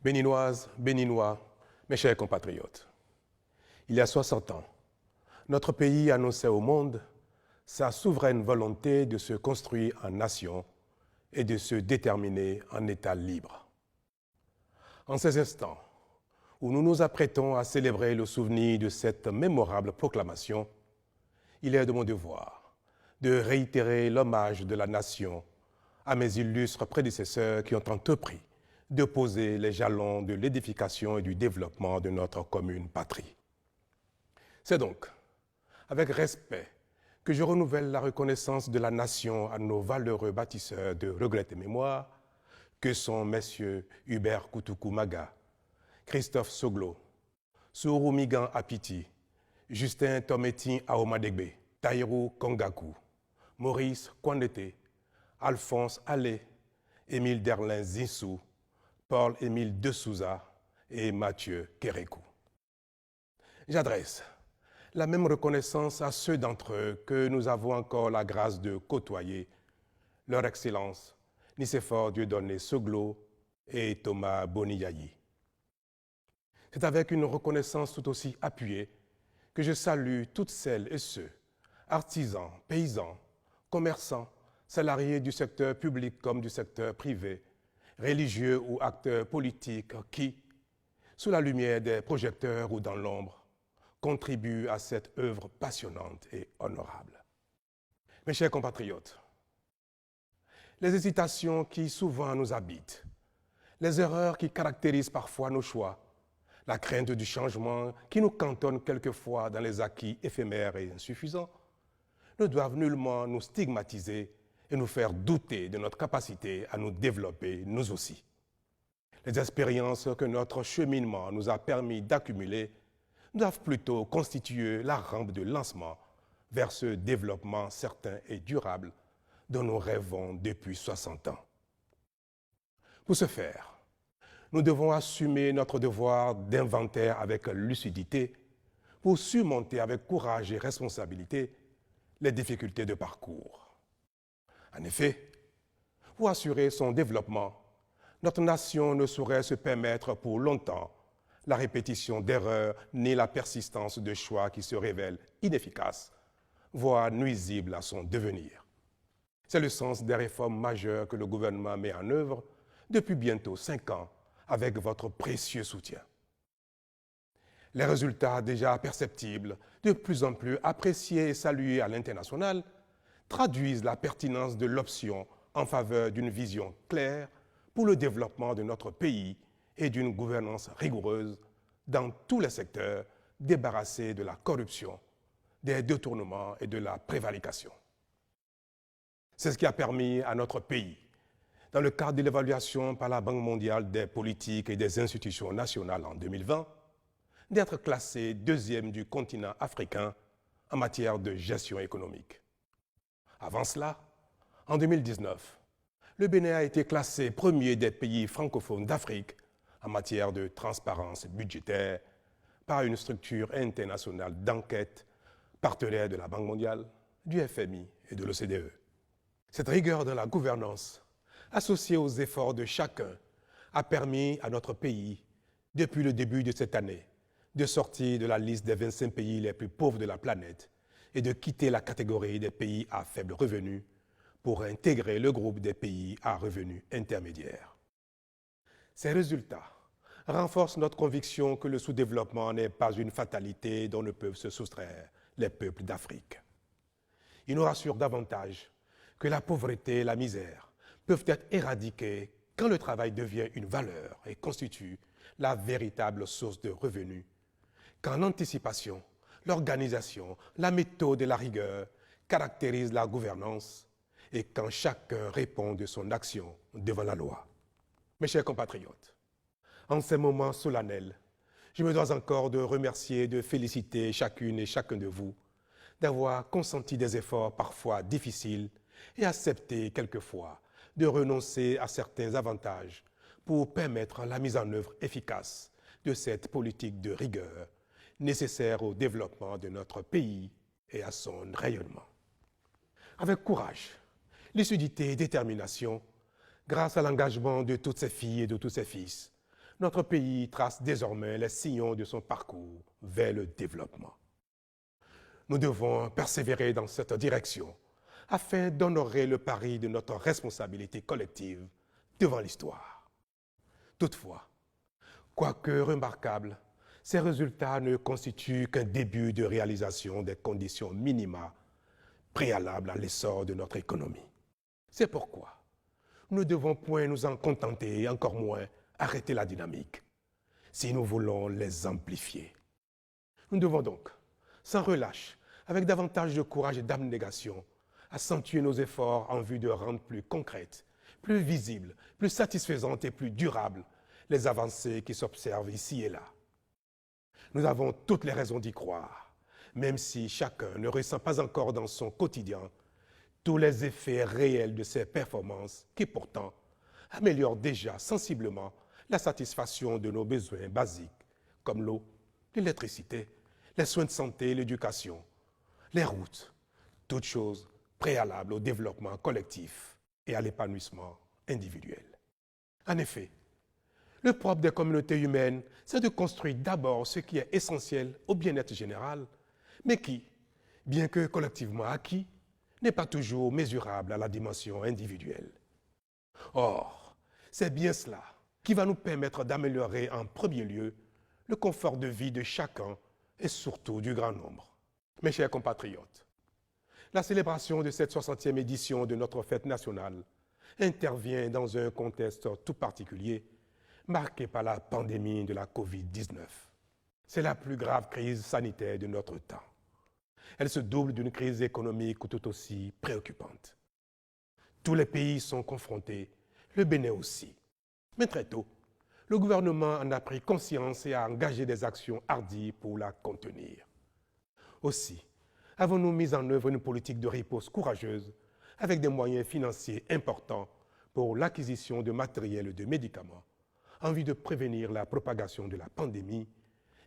Béninoises, Béninois, mes chers compatriotes, il y a 60 ans, notre pays annonçait au monde sa souveraine volonté de se construire en nation et de se déterminer en État libre. En ces instants où nous nous apprêtons à célébrer le souvenir de cette mémorable proclamation, il est de mon devoir de réitérer l'hommage de la nation à mes illustres prédécesseurs qui ont entrepris de poser les jalons de l'édification et du développement de notre commune patrie. C'est donc avec respect que je renouvelle la reconnaissance de la nation à nos valeureux bâtisseurs de regrette et mémoire que sont messieurs Hubert Koutoukou-Maga, Christophe Soglo, Sourou Migan Apiti, Justin Tometin Aomadegbe, Taïrou Kongaku, Maurice Kwandete, Alphonse Allé, Émile Derlin Zinsou, Paul-Émile de Souza et Mathieu Kérékou. J'adresse la même reconnaissance à ceux d'entre eux que nous avons encore la grâce de côtoyer, leur Excellence Nicéphore Dieudonné Soglo et Thomas Boniyayi. C'est avec une reconnaissance tout aussi appuyée que je salue toutes celles et ceux, artisans, paysans, commerçants, salariés du secteur public comme du secteur privé, religieux ou acteurs politiques qui, sous la lumière des projecteurs ou dans l'ombre, contribuent à cette œuvre passionnante et honorable. Mes chers compatriotes, les hésitations qui souvent nous habitent, les erreurs qui caractérisent parfois nos choix, la crainte du changement qui nous cantonne quelquefois dans les acquis éphémères et insuffisants, ne doivent nullement nous stigmatiser et nous faire douter de notre capacité à nous développer nous aussi. Les expériences que notre cheminement nous a permis d'accumuler doivent plutôt constituer la rampe de lancement vers ce développement certain et durable dont nous rêvons depuis 60 ans. Pour ce faire, nous devons assumer notre devoir d'inventaire avec lucidité pour surmonter avec courage et responsabilité les difficultés de parcours. En effet, pour assurer son développement, notre nation ne saurait se permettre pour longtemps la répétition d'erreurs ni la persistance de choix qui se révèlent inefficaces, voire nuisibles à son devenir. C'est le sens des réformes majeures que le gouvernement met en œuvre depuis bientôt 5 ans avec votre précieux soutien. Les résultats déjà perceptibles, de plus en plus appréciés et salués à l'international, traduisent la pertinence de l'option en faveur d'une vision claire pour le développement de notre pays et d'une gouvernance rigoureuse dans tous les secteurs, débarrassés de la corruption, des détournements et de la prévarication. C'est ce qui a permis à notre pays, dans le cadre de l'évaluation par la Banque mondiale des politiques et des institutions nationales en 2020, d'être classé 2e du continent africain en matière de gestion économique. Avant cela, en 2019, le Bénin a été classé 1er des pays francophones d'Afrique en matière de transparence budgétaire par une structure internationale d'enquête partenaire de la Banque mondiale, du FMI et de l'OCDE. Cette rigueur de la gouvernance, associée aux efforts de chacun, a permis à notre pays, depuis le début de cette année, de sortir de la liste des 25 pays les plus pauvres de la planète et de quitter la catégorie des pays à faible revenu pour intégrer le groupe des pays à revenus intermédiaires. Ces résultats renforcent notre conviction que le sous-développement n'est pas une fatalité dont ne peuvent se soustraire les peuples d'Afrique. Ils nous rassurent davantage que la pauvreté et la misère peuvent être éradiquées quand le travail devient une valeur et constitue la véritable source de revenus, quand l'anticipation, l'organisation, la méthode et la rigueur caractérisent la gouvernance et quand chacun répond de son action devant la loi. Mes chers compatriotes, en ces moments solennels, je me dois encore de remercier et de féliciter chacune et chacun de vous d'avoir consenti des efforts parfois difficiles et accepté quelquefois de renoncer à certains avantages pour permettre la mise en œuvre efficace de cette politique de rigueur nécessaire au développement de notre pays et à son rayonnement. Avec courage, lucidité et détermination, grâce à l'engagement de toutes ces filles et de tous ces fils, notre pays trace désormais les sillons de son parcours vers le développement. Nous devons persévérer dans cette direction afin d'honorer le pari de notre responsabilité collective devant l'histoire. Toutefois, quoique remarquables, ces résultats ne constituent qu'un début de réalisation des conditions minima préalables à l'essor de notre économie. C'est pourquoi nous ne devons point nous en contenter et encore moins arrêter la dynamique si nous voulons les amplifier. Nous devons donc, sans relâche, avec davantage de courage et d'abnégation, accentuer nos efforts en vue de rendre plus concrètes, plus visibles, plus satisfaisantes et plus durables les avancées qui s'observent ici et là. Nous avons toutes les raisons d'y croire, même si chacun ne ressent pas encore dans son quotidien tous les effets réels de ces performances qui pourtant améliorent déjà sensiblement la satisfaction de nos besoins basiques comme l'eau, l'électricité, les soins de santé et l'éducation, les routes, toutes choses préalables au développement collectif et à l'épanouissement individuel. En effet, le propre des communautés humaines, c'est de construire d'abord ce qui est essentiel au bien-être général, mais qui, bien que collectivement acquis, n'est pas toujours mesurable à la dimension individuelle. Or, c'est bien cela qui va nous permettre d'améliorer en premier lieu le confort de vie de chacun et surtout du grand nombre. Mes chers compatriotes, la célébration de cette 60e édition de notre fête nationale intervient dans un contexte tout particulier marqué par la pandémie de la COVID-19. C'est la plus grave crise sanitaire de notre temps. Elle se double d'une crise économique tout aussi préoccupante. Tous les pays sont confrontés, le Bénin aussi. Mais très tôt, le gouvernement en a pris conscience et a engagé des actions hardies pour la contenir. Aussi, avons-nous mis en œuvre une politique de riposte courageuse avec des moyens financiers importants pour l'acquisition de matériel et de médicaments en vue de prévenir la propagation de la pandémie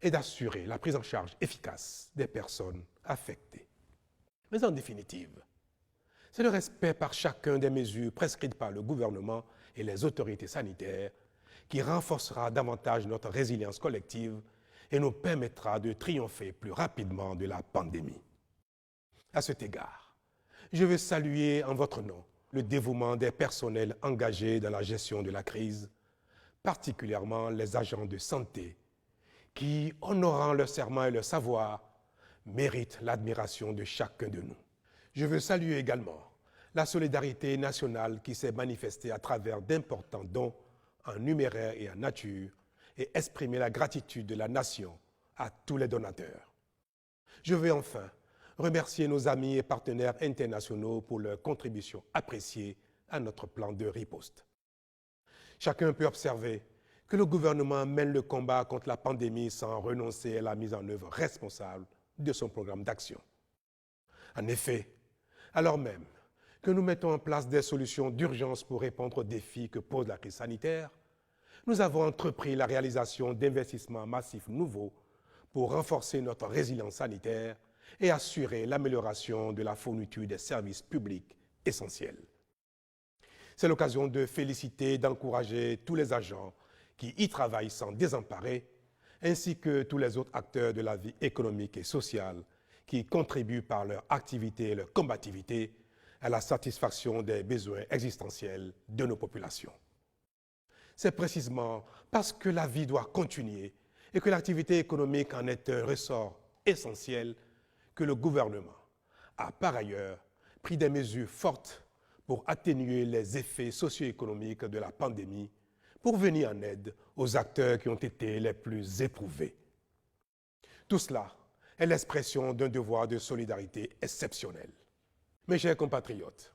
et d'assurer la prise en charge efficace des personnes affectées. Mais en définitive, c'est le respect par chacun des mesures prescrites par le gouvernement et les autorités sanitaires qui renforcera davantage notre résilience collective et nous permettra de triompher plus rapidement de la pandémie. À cet égard, je veux saluer en votre nom le dévouement des personnels engagés dans la gestion de la crise, particulièrement les agents de santé, qui, honorant leur serment et leur savoir, méritent l'admiration de chacun de nous. Je veux saluer également la solidarité nationale qui s'est manifestée à travers d'importants dons en numéraire et en nature et exprimer la gratitude de la nation à tous les donateurs. Je veux enfin remercier nos amis et partenaires internationaux pour leur contribution appréciée à notre plan de riposte. Chacun peut observer que le gouvernement mène le combat contre la pandémie sans renoncer à la mise en œuvre responsable de son programme d'action. En effet, alors même que nous mettons en place des solutions d'urgence pour répondre aux défis que pose la crise sanitaire, nous avons entrepris la réalisation d'investissements massifs nouveaux pour renforcer notre résilience sanitaire et assurer l'amélioration de la fourniture des services publics essentiels. C'est l'occasion de féliciter et d'encourager tous les agents qui y travaillent sans désemparer, ainsi que tous les autres acteurs de la vie économique et sociale qui contribuent par leur activité et leur combativité à la satisfaction des besoins existentiels de nos populations. C'est précisément parce que la vie doit continuer et que l'activité économique en est un ressort essentiel que le gouvernement a par ailleurs pris des mesures fortes pour atténuer les effets socio-économiques de la pandémie, pour venir en aide aux acteurs qui ont été les plus éprouvés. Tout cela est l'expression d'un devoir de solidarité exceptionnel. Mes chers compatriotes,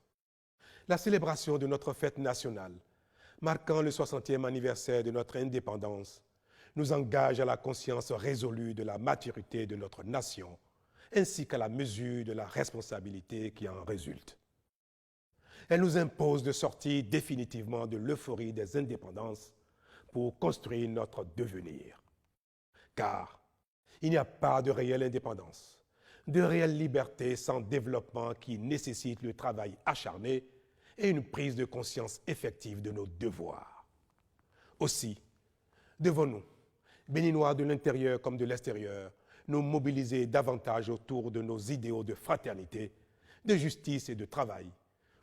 la célébration de notre fête nationale, marquant le 60e anniversaire de notre indépendance, nous engage à la conscience résolue de la maturité de notre nation, ainsi qu'à la mesure de la responsabilité qui en résulte. Elle nous impose de sortir définitivement de l'euphorie des indépendances pour construire notre devenir. Car il n'y a pas de réelle indépendance, de réelle liberté sans développement qui nécessite le travail acharné et une prise de conscience effective de nos devoirs. Aussi, Devons-nous, Béninois de l'intérieur comme de l'extérieur, nous mobiliser davantage autour de nos idéaux de fraternité, de justice et de travail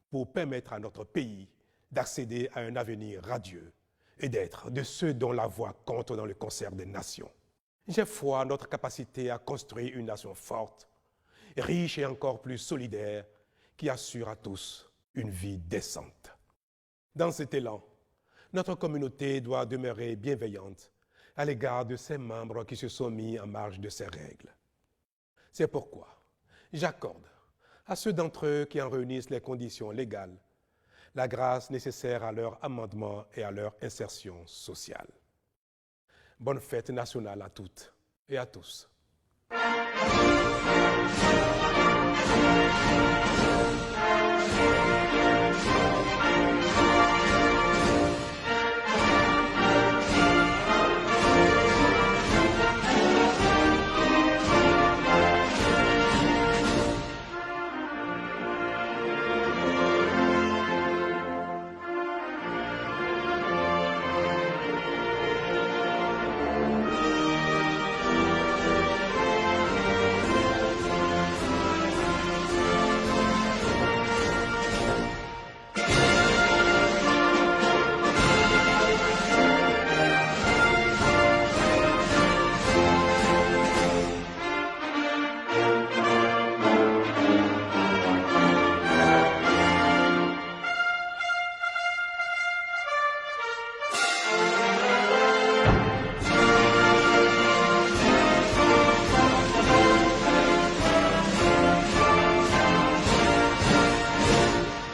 pour permettre à notre pays d'accéder à un avenir radieux et d'être de ceux dont la voix compte dans le concert des nations. J'ai foi en notre capacité à construire une nation forte, riche et encore plus solidaire, qui assure à tous une vie décente. Dans cet élan, notre communauté doit demeurer bienveillante à l'égard de ses membres qui se sont mis en marge de ces règles. C'est pourquoi j'accorde à ceux d'entre eux qui en réunissent les conditions légales la grâce nécessaire à leur amendement et à leur insertion sociale. Bonne fête nationale à toutes et à tous.